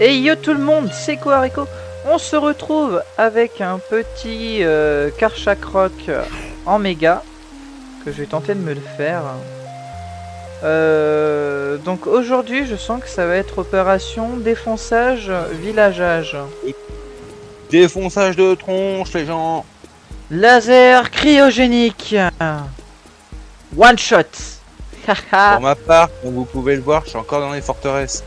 Et yo tout le monde, c'est Kohariko. On se retrouve avec un petit Karchak Rock en méga que je vais tenter de me le faire. Donc aujourd'hui, je sens que ça va être opération défonçage villageage. Défonçage de tronche, les gens. Laser cryogénique. One shot. Pour Haha. ma part, comme vous pouvez le voir, je suis encore dans les forteresses.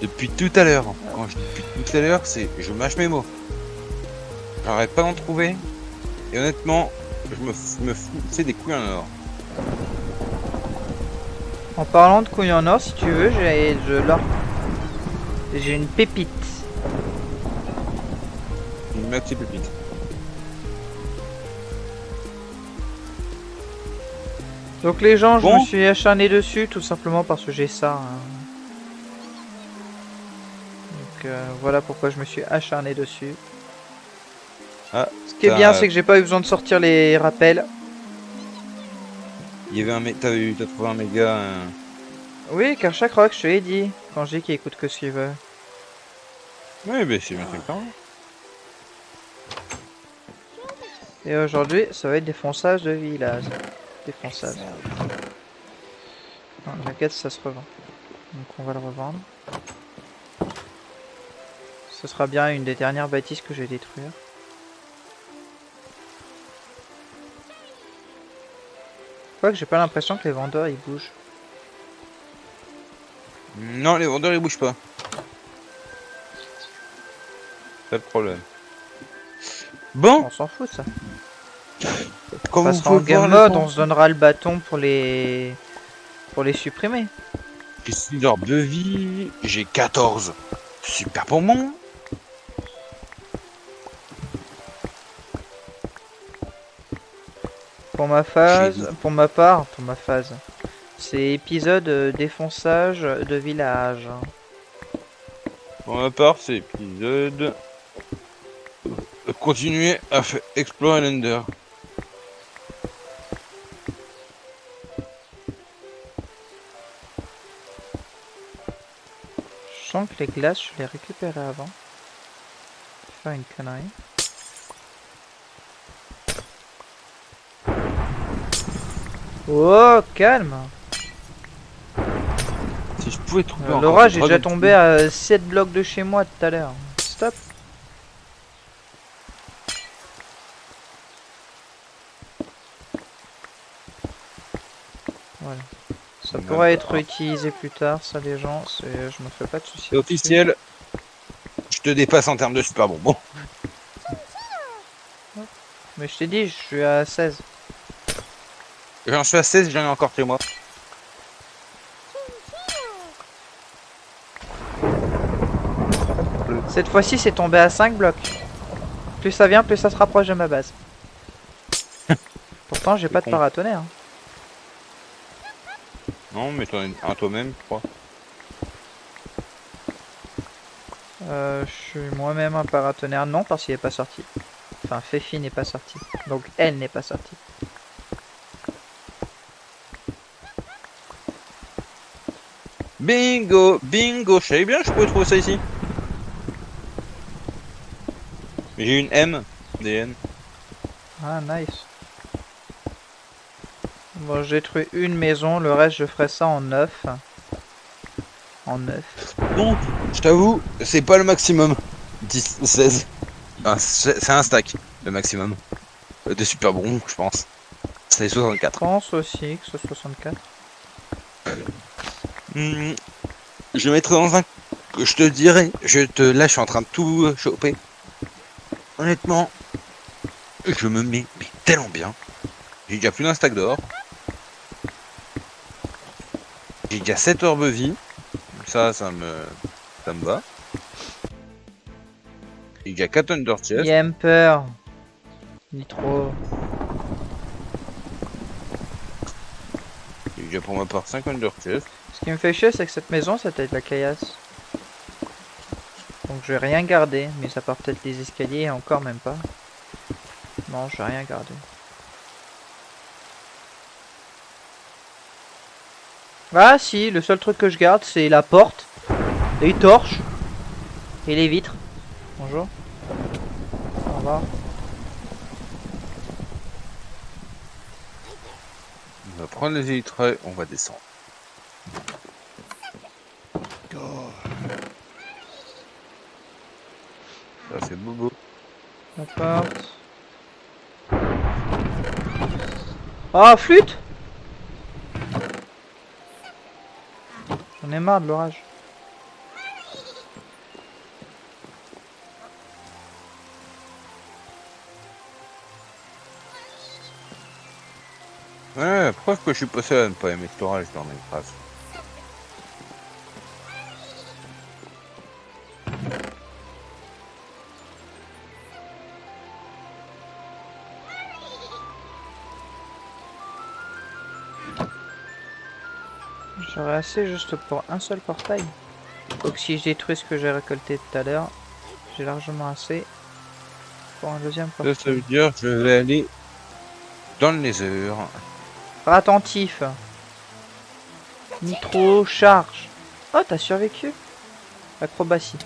Depuis tout à l'heure. Quand je dis depuis tout à l'heure, c'est je mâche mes mots. J'arrête pas d'en trouver. Et honnêtement, je me fais des couilles en or. En parlant de couilles en or, si tu veux, j'ai une pépite. Une maxi pépite. Donc les gens, je Bon. me suis acharné dessus tout simplement parce que j'ai ça. Donc voilà pourquoi je me suis acharné dessus. Ah, Ce qui est bien, c'est que j'ai pas eu besoin de sortir les rappels. il y avait un t'as trouvé un méga. Oui, car chaque rock, je te l'ai dit. Quand je dis qu'il écoute que ce qu'il veut. Oui, mais c'est bien fait quand même. Et aujourd'hui, ça va être défonçage de village. Défonçage. Non, la quête, ça se revend. Donc on va le revendre. Ce sera bien une des dernières bâtisses que je vais détruire. Quoique j'ai pas l'impression que les vendeurs ils bougent. Non, les vendeurs ils bougent pas. C'est le problème. Bon, On s'en fout ça. On quand vous passera en pouvez game voir le mode, temps, on se donnera le bâton pour les supprimer. j'ai 6 heures de vie, j'ai 14. Super pour moi. Pour ma phase, pour ma part, pour ma phase. C'est épisode défonçage de village. Pour ma part, c'est épisode. Continuer à faire explorer l'Ender. Je sens que les glaces, je les récupérais avant. Faire une connerie. Oh, calme. Si je pouvais trouver encore L'orage des est déjà Dragon tombé à 7 blocs de chez moi tout à l'heure. Stop. Voilà. Ça Même pourrait pas. être utilisé plus tard, ça les gens, je me fais pas de soucis. C'est officiel. Je te dépasse en termes de super bonbons. Mais je t'ai dit, je suis à 16. J'en suis à 16, j'en ai encore chez moi. Cette fois-ci, c'est tombé à 5 blocs. Plus ça vient, plus ça se rapproche de ma base. Pourtant, j'ai pas de con. paratonnerre. Non, mais t'en as un toi-même, je crois. Je suis moi-même un paratonnerre. Non, parce qu'il est pas sorti. Enfin, Fefi n'est pas sorti. Donc, elle n'est pas sortie. Bingo, bingo, je savais bien que je pouvais trouver ça ici. Mais j'ai une M, des N. Ah, nice. Bon, j'ai détruit une maison. Le reste, je ferai ça en 9. En 9. Donc, je t'avoue, c'est pas le maximum. 10, 16. Ah, c'est un stack, le maximum. De super bons, je pense. C'est Je 64. pense aussi que ce 64. Je mettrai dans un. Je te dirai. Là, je suis en train de tout choper. Honnêtement, je me mets mais tellement bien. J'ai déjà plus d'un stack d'or. J'ai déjà 7 orbes vie. Ça me va. J'ai déjà 4 Under Chest. Yemper. Nitro. J'ai déjà pour ma part 5 Under Chest. Ce qui me fait chier, c'est que cette maison, c'était de la caillasse. Donc je vais rien garder, mais ça part peut-être les escaliers et encore même pas. Non, je vais rien garder. Ah si, le seul truc que je garde c'est la porte, les torches et les vitres. Bonjour. Au revoir. On va prendre les élytres, on va descendre. Ça fait bobo. La porte. Ah, flûte! J'en ai marre de l'orage. Ouais, preuve que je suis passé à ne pas aimer l'orage dans mes phrases. J'aurais assez juste pour un seul portail. Donc si je détruis ce que j'ai récolté tout à l'heure, j'ai largement assez pour un deuxième portail. Ça veut dire que je vais aller dans le Nether. Attentif. Nitro, charge. Oh, t'as survécu. Acrobatie.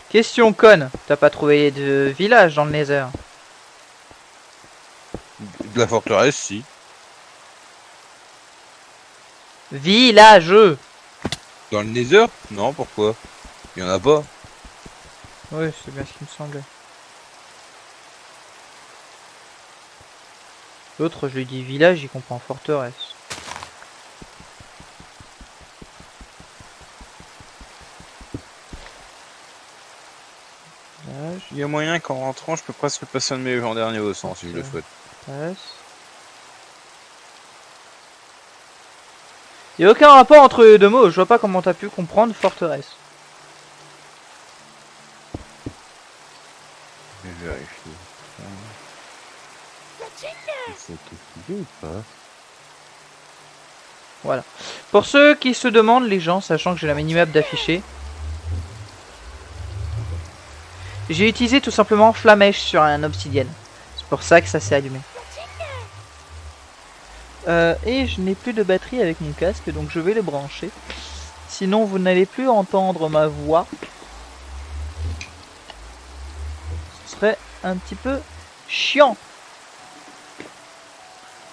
Question conne. T'as pas trouvé de village dans le Nether? De la forteresse, si. Villageux. Dans le Nether? Non, pourquoi? Il y en a pas. Oui, c'est bien ce qui me semblait. L'autre, je lui dis village, il comprend forteresse. Village, Il y a moyen qu'en rentrant, je peux presque passer un de mes gens derniers au sang si je le souhaite. passe. Il n'y a aucun rapport entre les deux mots, je vois pas comment t'as pu comprendre forteresse. Je vais vérifier. C'est tout ou pas? Voilà. Pour ceux qui se demandent, les gens, sachant que j'ai la minimap d'afficher, j'ai utilisé tout simplement flamèche sur un obsidienne. C'est pour ça que ça s'est allumé. Et je n'ai plus de batterie avec mon casque, donc je vais le brancher. Sinon, vous n'allez plus entendre ma voix. Ce serait un petit peu chiant.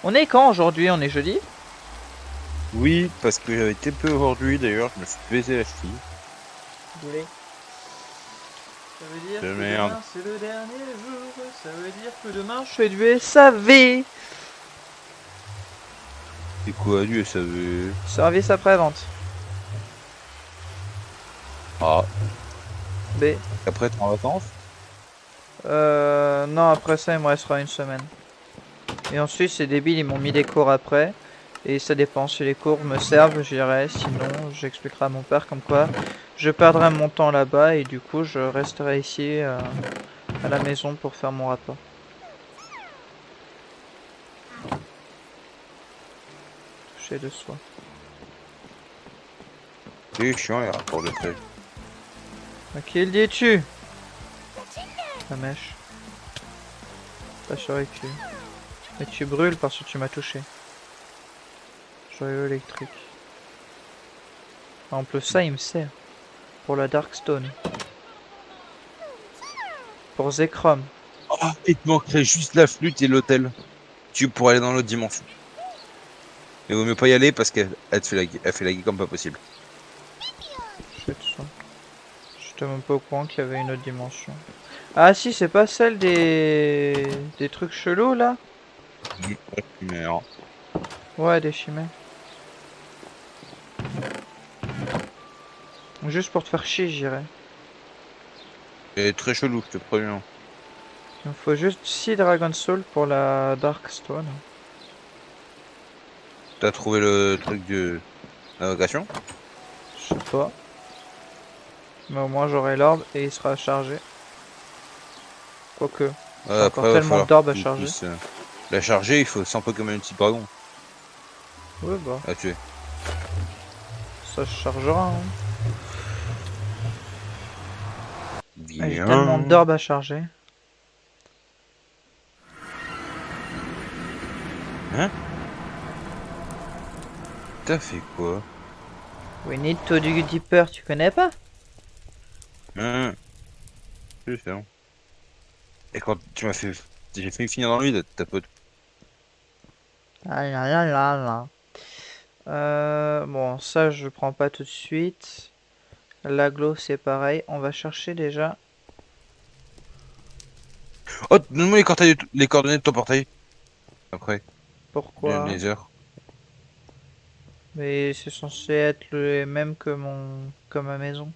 On est quand aujourd'hui? On est jeudi? Oui, parce que j'avais été peu aujourd'hui, d'ailleurs, je me suis baisé la cheville. Désolé. Ça veut dire De que merde. demain c'est le dernier jour. Ça veut dire que demain je fais du SAV. C'est quoi du SAV? Service après-vente. Ah, B. après t'es en vacances? Non, après ça, il me restera une semaine. Et ensuite, c'est débile, ils m'ont mis des cours après. Et ça dépend, si les cours me servent, j'irai. Sinon, j'expliquerai à mon père comme quoi je perdrai mon temps là-bas. Et du coup, je resterai ici à la maison pour faire mon rapport. Toucher de soi. C'est chiant les rapports de fait. À qui le dis-tu? La mèche. T'as survécu. Mais tu brûles parce que tu m'as touché. Joyau électrique. En plus ça il me sert. Pour la Darkstone. Pour Zekrom. Ah, il te manquerait juste la flûte et l'hôtel. Tu pourrais aller dans l'autre dimension. Mais vaut mieux pas y aller parce qu'elle te fait elle fait la gueule comme pas possible. Je sais tout ça. J'étais même pas au courant qu'il y avait une autre dimension. Ah si, c'est pas celle des trucs chelous là? Merde. Ouais, des chimères. Juste pour te faire chier, j'irai. C'est très chelou, je te préviens. Il me faut juste 6 Dragon Soul pour la Darkstone. T'as trouvé le truc de l'invocation? Je sais pas. Mais au moins j'aurai l'orbe et il sera chargé. Quoique. J'ai encore Après, va tellement falloir d'orbes à que tu charger. puisses, la charger, il faut 100 Pokémon type dragon Ouais bah, à tuer. ça se chargera. Hein. J'ai tellement Bien. d'orbes à charger. Hein? T'as fait quoi? We need to dig deeper, tu connais pas? Hein? Je sais. Et quand tu m'as fait... J'ai fait finir dans le vide, ta pote. Ah là là là là. Bon, ça je prends pas tout de suite. L'aglo c'est pareil. On va chercher déjà. Oh, donne-moi les coordonnées de ton portail. Après, du Pourquoi? Nether. Mais c'est censé être le même que ma maison.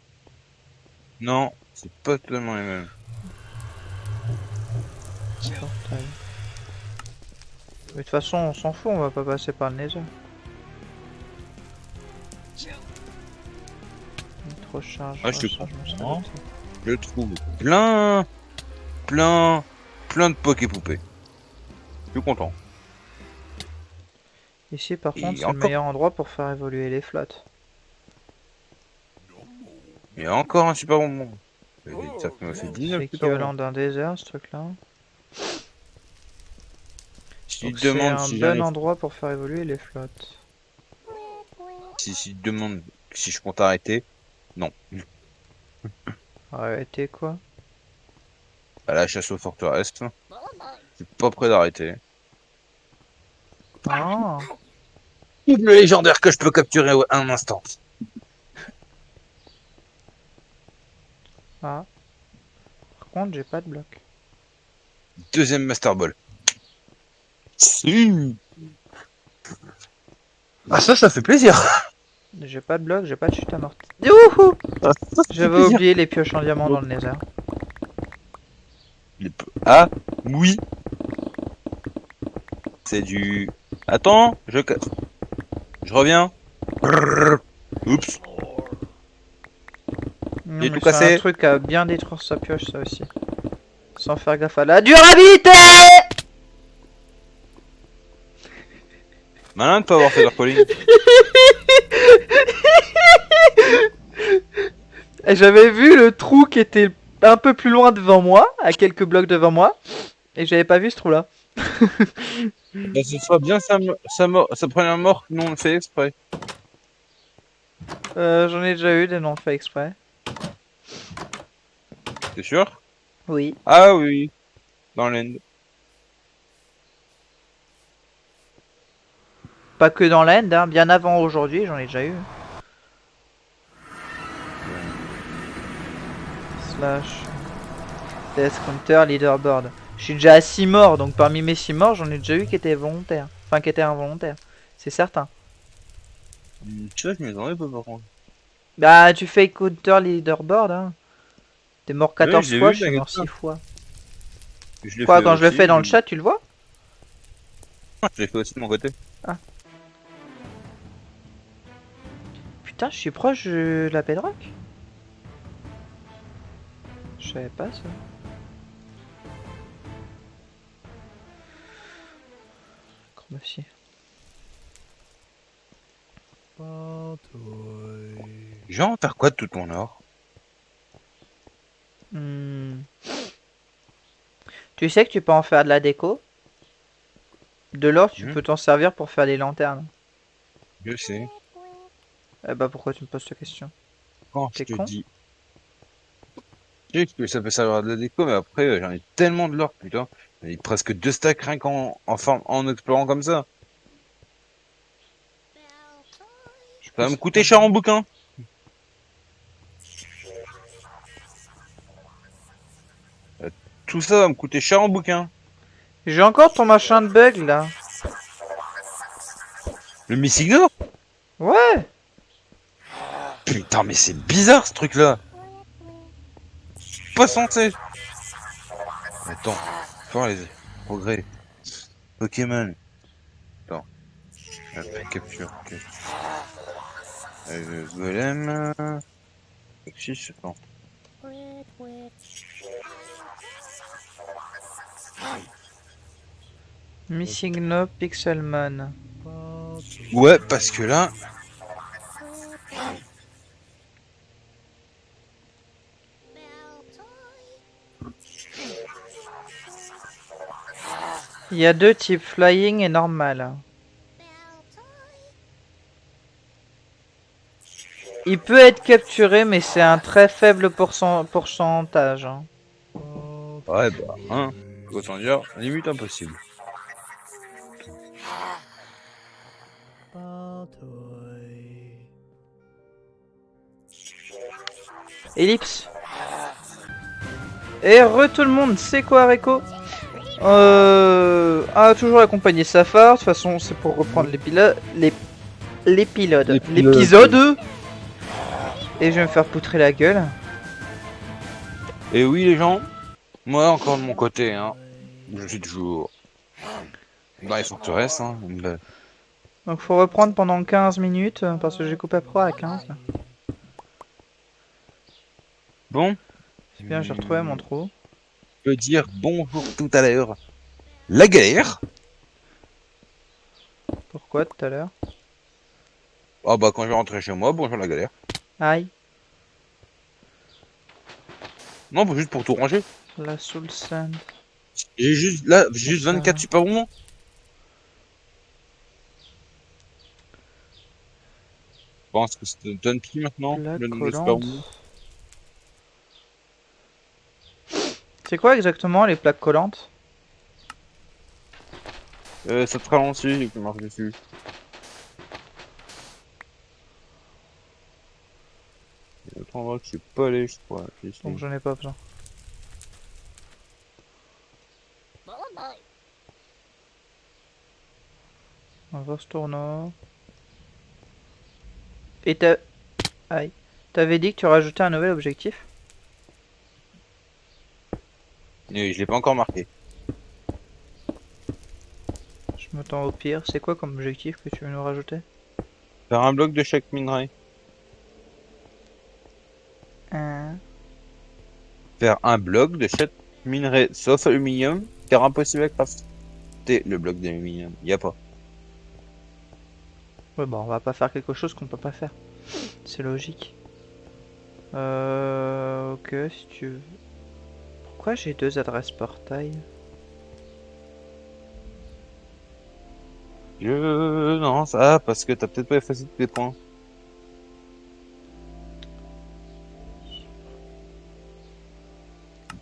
Non, c'est pas totalement les mêmes. Portail. Mais de toute façon, on s'en fout, on va pas passer par le Nether. Recharge, Ah, je te rechargement comprends. selecté. Je trouve plein de poké-poupées. Je suis content. Ici par contre, Et c'est le encore, meilleur endroit pour faire évoluer les flottes. il y a encore un super bon moment. Ça m'a fait C'est 19 super l'équivalent bons. d'un désert ce truc là. Si tu Donc te c'est demandes un si bon j'arrive, endroit pour faire évoluer les flottes. si tu te demandes si je compte arrêter, non. Arrêtez quoi? À la chasse aux forteresses, je suis pas prêt d'arrêter. Ah, Le légendaire que je peux capturer un instant. ah. Par contre, j'ai pas de bloc. Deuxième Master Ball. Si. Ah ça fait plaisir. J'ai pas de bloc, j'ai pas de chute à mort. Youhou! Ah, ça fait J'avais plaisir. oublié les pioches en diamant dans le Nether. Ah, oui, c'est du... Attends, je reviens. Brrr. Oups, Non j'ai mais tout c'est un cassé. truc à bien détruire sa pioche ça aussi. Sans faire gaffe à la durabilité! Malin de pas avoir fait d'arcoling. Et j'avais vu le trou qui était un peu plus loin devant moi, à quelques blocs devant moi, et j'avais pas vu ce trou là. Bah, ce sera bien sa première mort non fait exprès. J'en ai déjà eu des noms faits exprès. T'es sûr? Oui. Ah oui, dans l'end. Pas que dans l'end, hein, bien avant aujourd'hui, j'en ai déjà eu. Slash. Death Counter Leaderboard. Je suis déjà à 6 morts, donc parmi mes 6 morts, j'en ai déjà eu qui étaient volontaires. Enfin, qui étaient involontaires. C'est certain. Tu vois, je me demandais pas par contre. Bah, tu fais Counter Leaderboard, hein. T'es mort Ouais, 14 je l'ai fois, vu, je suis t'inquiète mort pas. 6 fois. Je l'ai Quoi, fait quand je le fais aussi. dans le chat, tu le vois? Je l'ai fait aussi de mon côté. Ah. Putain, je suis proche de la bedrock. Je savais pas ça. Chromatie. Je vais en faire quoi de tout ton or? Hmm. Tu sais que tu peux en faire de la déco. De l'or, tu Hmm, peux t'en servir pour faire des lanternes. je sais. Eh bah, pourquoi tu me poses cette question? Quand je T'es te con? dis, je sais que ça peut servir de la déco, mais après, j'en ai tellement de l'or, putain. J'en ai presque 2 stacks rien en explorant comme ça. Je Ça va me passerai coûter par cher là. en bouquin. Tout ça va me coûter cher en bouquin. J'ai encore ton machin de bug là. Le Missigno? Ouais. Putain, mais c'est bizarre ce truc-là. Pas censé. Attends, voir les progrès. Pokémon. Attends, hop, capture. Ok. Golem. Axis, attends. Missing No Pixelmon. Ouais, parce que là, Il y a deux types, flying et normal. Il peut être capturé, mais c'est un très faible pourcentage. Hein. Ouais, bah, hein. Autant dire, limite impossible. Ellipse. Et tout le monde, c'est quoi Rico a toujours accompagné Safar, de toute façon c'est pour reprendre l'épisode. L'épisode. Et je vais me faire poutrer la gueule. Et oui, les gens, moi, encore de mon côté, hein, je suis toujours dans les forteresses, hein. Donc faut reprendre pendant 15 minutes, parce que j'ai coupé pro à 15. Là. Bon, C'est bien, j'ai retrouvé mon trou. je peux dire bonjour tout à l'heure. La galère. Pourquoi tout à l'heure? Ah bah, quand je vais rentrer chez moi, bonjour la galère. Aïe, Non, bah, juste pour tout ranger. la soul sand. J'ai juste, là, j'ai juste Ça. 24 super bonbons. Je pense que c'est donne plus maintenant, Plaque le nombre de super collante. bonbons. C'est quoi exactement les plaques collantes? Ça te ralentit et tu marches dessus. Il y a un autre endroit que je suis pas allé, je crois. Ici. Donc j'en ai pas besoin. On va se tourner. Et t'as... Aïe. T'avais dit que tu rajoutais un nouvel objectif? Et je l'ai pas encore marqué. Je m'attends au pire. C'est quoi comme objectif que tu veux nous rajouter? Faire un bloc de chaque minerai. Hein. Faire un bloc de chaque minerai sauf aluminium, car impossible à crafter le bloc d'aluminium. Y a pas. Ouais, bon, on va pas faire quelque chose qu'on peut pas faire. C'est logique. Ok, si tu veux. Pourquoi j'ai deux adresses portail? Non, ça, parce que t'as peut-être pas effacé tous les points.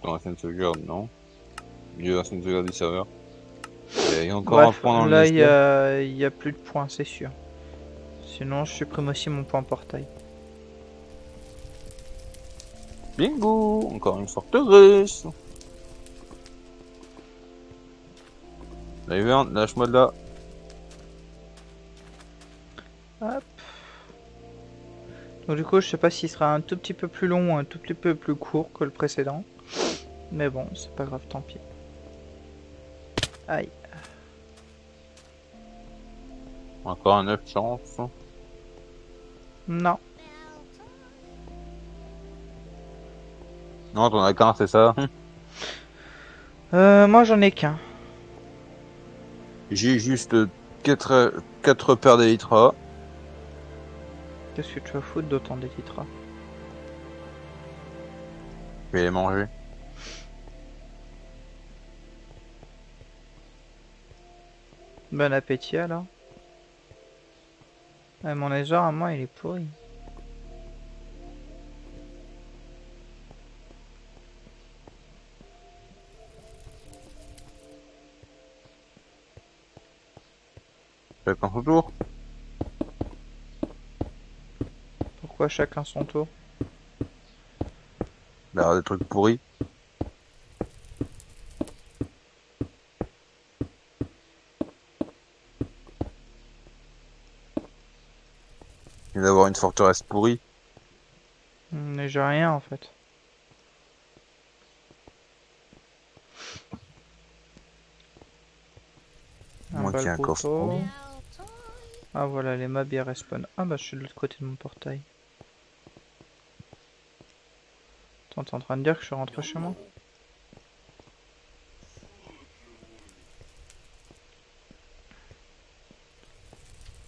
Dans la scène de sauvegarde, non. Milieu de la scène de sauvegarde du serveur. Il y a encore un Bref, point dans le là vestiaire. il y a plus de points, c'est sûr. Sinon, je supprime aussi mon point portail. Bingo! Encore une forteresse! Là, lâche-moi de là. Hop. Donc du coup, je sais pas s'il sera un tout petit peu plus long ou un tout petit peu plus court que le précédent. Mais bon, c'est pas grave, tant pis. Aïe. Encore un 9 chance. Non. Non, t'en as qu'un, c'est ça. Moi j'en ai qu'un. J'ai juste 4 paires d'élytras. Qu'est-ce que tu vas foutre d'autant d'élytras? Je vais les manger. Bon appétit alors. Ouais, mon laser à moi il est pourri. Chacun son tour. Pourquoi chacun son tour? Bah, des trucs pourris. Et d'avoir une forteresse pourrie. Mais j'ai rien en fait. Un Moi qui ai un coffre. balbouto. Ah voilà, les mobs ils respawn. Ah bah je suis de l'autre côté de mon portail. Attends, t'es en train de dire que je suis rentré chez moi?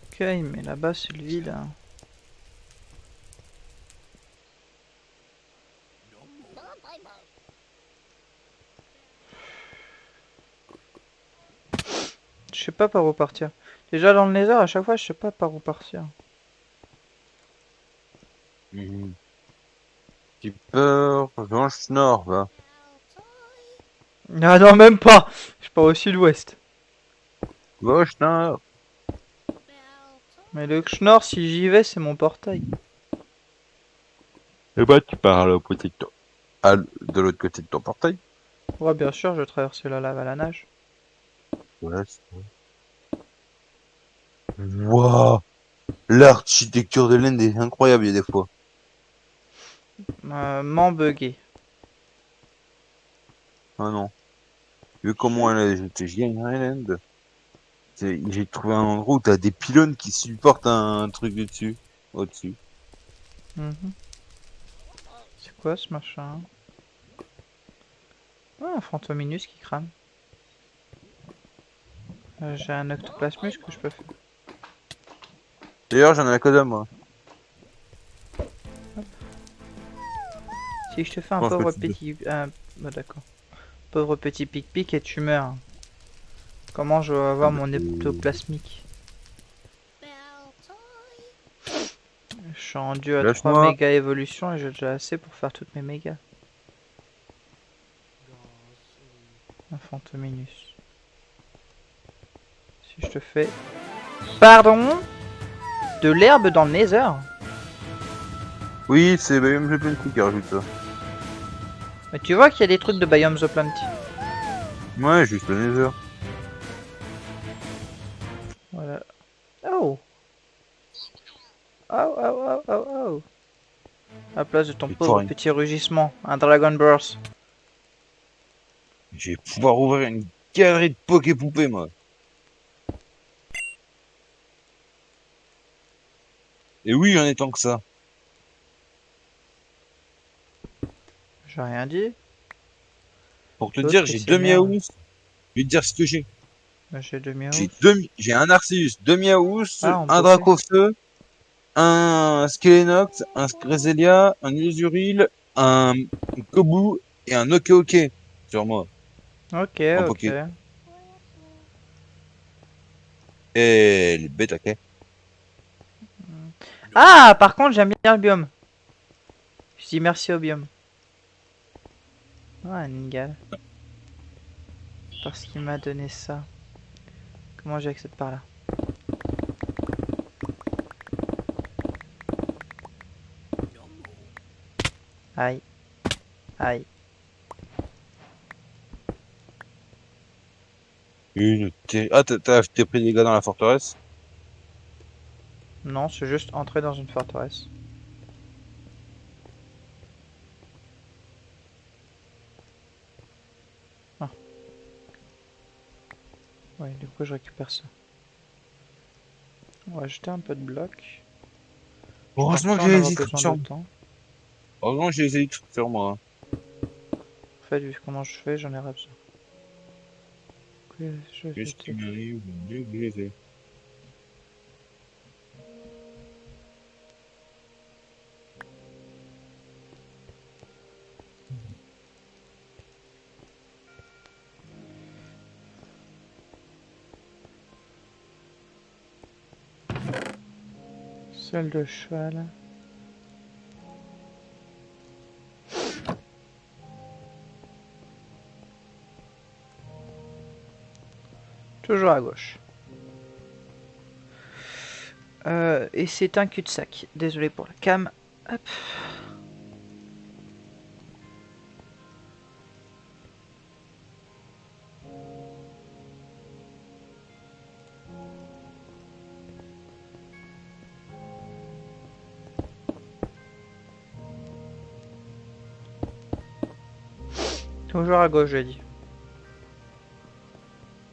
Ok, mais là-bas c'est le vide. Hein. sais pas par où partir. Déjà dans le Nether, à chaque fois, je sais pas par où partir. J'ai peur, rejoins Schnorr, va. Ah non, même pas. Je pars au sud-ouest. Va au Schnorr. Mais le Knorr, si j'y vais, c'est mon portail. Et bah, tu pars à l'opposé de toi. De l'autre côté de ton portail. Ouais, bien sûr, je vais traverser la lave à la nage. Ouais, c'est vrai. Waouh! L'architecture de l'Inde est incroyable, il y a des fois. M'en bugué. Ah non. Vu comment elle est, j'étais génial, l'Inde. J'ai trouvé un endroit où t'as des pylônes qui supportent un truc dessus. Au-dessus. Mhm. C'est quoi ce machin? Ah, un Fantominus qui crame. J'ai un Octoplasmus que je peux faire. D'ailleurs, j'en ai un code à moi. Si je te fais Je un pense que pauvre tu peux. petit... bah d'accord. Pauvre petit pic-pic et tu meurs. Comment je vais Ah avoir bah, mon ectoplasmique? Je suis rendu à 3 lâche-moi. méga évolutions et j'ai déjà assez pour faire toutes mes mégas. Un Fantominus. Si je te fais... Pardon? De l'herbe dans le Nether? Oui, c'est Biome The Plenty qui rajoute ça. Mais tu vois qu'il y a des trucs de Biome the Plenty. Ouais, juste le Nether. Voilà. Oh! Oh, oh, oh, oh, oh! À la place de ton Je vais pauvre pouvoir, petit rugissement, un Dragon Burst. je vais pouvoir ouvrir une galerie de Poké-poupées, moi. Et oui, en étant que ça. J'ai rien dit. Pour te dire, L'autre il j'ai deux s'énerve. Miaous. Je vais te dire ce que j'ai. J'ai deux Miaous. J'ai un Arceus, deux Miaous, Ah, on un peut faire. Dracofeu, un Skelenox, un Screzelia, un Usuril, un Kobu et un Okeoke sur moi, Ok, en ok. Poké. Et les bêtes, ok. Ah, par contre, j'aime bien le biome. Je dis merci au biome. Ah, Ningal. Parce qu'il m'a donné ça. Comment j'accède par là? Aïe, aïe. Ah, t'as pris des gars dans la forteresse? Non, c'est juste entrer dans une forteresse. Ah, ouais, du coup, je récupère ça. On va jeter un peu de blocs. Je pense Heureusement que pas en j'ai avoir les électriques besoin sur moi. d'autant. Heureusement que j'ai les électriques sur moi. En fait, vu comment je fais, j'en ai besoin. Je vais Qu'est-ce qui jeter. m'arrive? Dieu que je les ai. Selle de cheval. Toujours à gauche. Et c'est un cul-de-sac. Désolé pour la cam. Hop. Toujours à gauche, j'ai dit.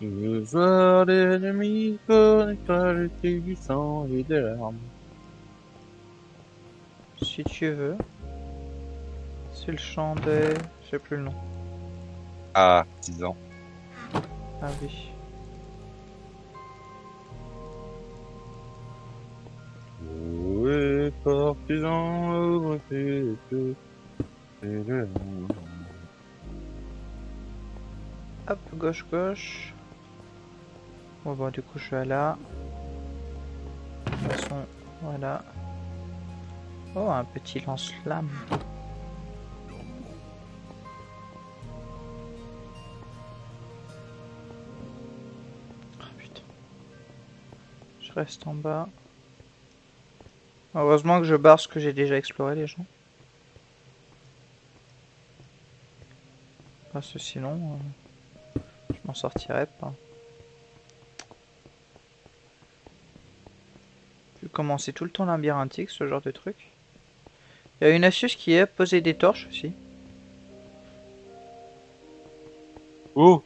Je veux voir l'ennemi connaître le du sang et des larmes. Si tu veux. C'est le chant des... Je sais plus le nom. Ah, 6 ans. Ah oui. Oui, partisan, ouvre tes yeux, et le- Hop, gauche, gauche. Bon, bah, du coup, je vais là. De toute façon, voilà. Oh, un petit lance-flamme. Oh, putain. Je reste en bas. Heureusement que je barre ce que j'ai déjà exploré, les gens. Parce que sinon, je m'en sortirais pas. Je vais commencer tout le temps labyrinthique, ce genre de truc. Il y a une astuce qui est poser des torches aussi. Oh,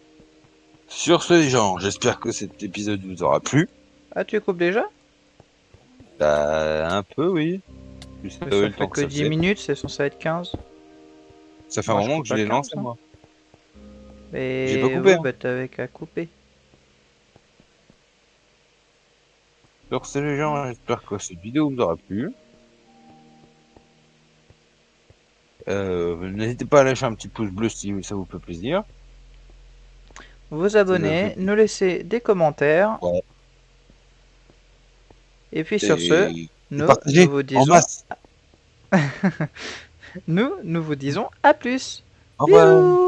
sur ce, les gens, j'espère que cet épisode vous aura plu. Ah, tu coupes déjà? Bah, un peu, oui. Vous Mais savez ça le fait temps que que ça 10 faisait. minutes, c'est censé être 15. Ça fait un Moi, je moment que coupe je à l'ai 15, lancé, hein. moi. J'ai pas Et coupé, oui, hein. bah t'avais qu'à couper. Sur ce, les gens, j'espère que cette vidéo vous aura plu. N'hésitez pas à lâcher un petit pouce bleu si ça vous fait plaisir. Vous Ça nous fait abonner, nous laisser des commentaires. ouais. Et puis sur ce, Et nous partager vous en disons, masse. nous vous disons à plus. Au revoir. Bisous!